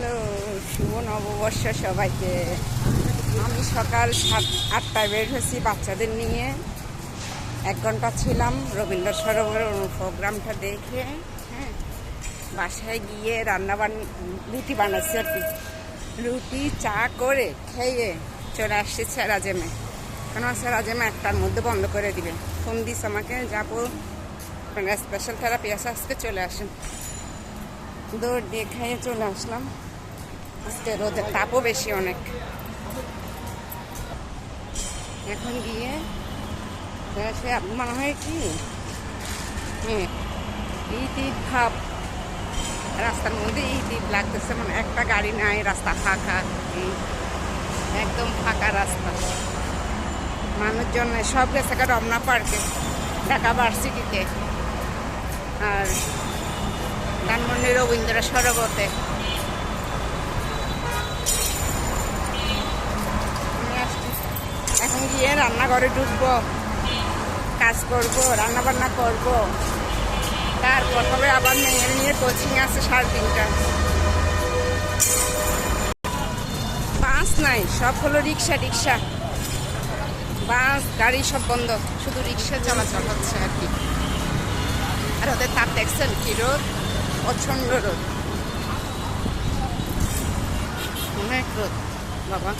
Hello, শুভ নববর্ষ সবাইকে। আমি সকাল 7-8টায় বের হয়েছি বাচ্চাদের নিয়ে। 1 ঘন্টা ছিলাম রবীন্দ্র সরোবরের প্রোগ্রামটা দেখে। হ্যাঁ, বাসায় গিয়ে রুটি বানাচ্ছি আর কি। রুটি চা করে খেয়ে চলে আসছি রাজেমে। কেন রাজেমে 1টার মধ্যে বন্ধ করে দিবে। ফোন দিস আমাকে, যাবো স্পেশাল থেরাপি আছে, আজকে চলে আসেন। দৌড় দিয়ে খেয়ে চলে আসলাম। আজকে রোদের তাপও বেশি অনেক। এখন গিয়ে সে মনে হয় কি ইট ভাব, রাস্তার মধ্যে ইট লাগতেছে, মানে একটা গাড়ি নাই, রাস্তা ফাঁকা, একদম ফাঁকা রাস্তা। মানুষজন সব গেছে রমনা পার্কে, ঢাকা ভার্সিটিতে, আর ধানমন্ডি রবীন্দ্র সরোবরে। এখন গিয়ে রান্নাঘরে ঢুকবো, কাজ করবো, রান্না বান্না করবো। তারপর তবে আবার মেয়ের নিয়ে কোচিং আছে 3:30টায়। বাস নাই, সব হলো রিক্সা। বাস গাড়ি সব বন্ধ, শুধু রিক্সা চলাচল হচ্ছে আর কি। আর ওদের তাপ দেখছেন কি রোদ, প্রচণ্ড রোদ, অনেক রোদ বাবা।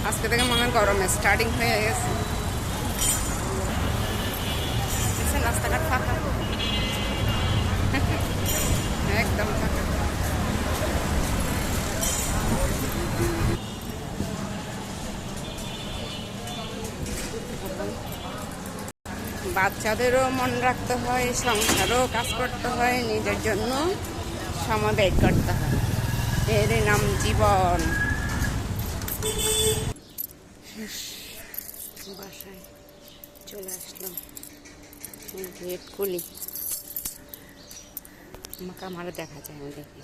আজকে থেকে মনে হয় গরমে স্টার্টিং হয়ে গেছে। রাস্তাঘাট ফাঁকা, একদম ফাঁকা। বাচ্চাদেরও মন রাখতে হয়, সংসারও কাজ করতে হয়, নিজের জন্য সময় বের করতে হয়। এর নাম জীবন। বাসায় চলে আসলাম, গেট খুলি, আমাকে আমারও দেখা যায়, আমি দেখি।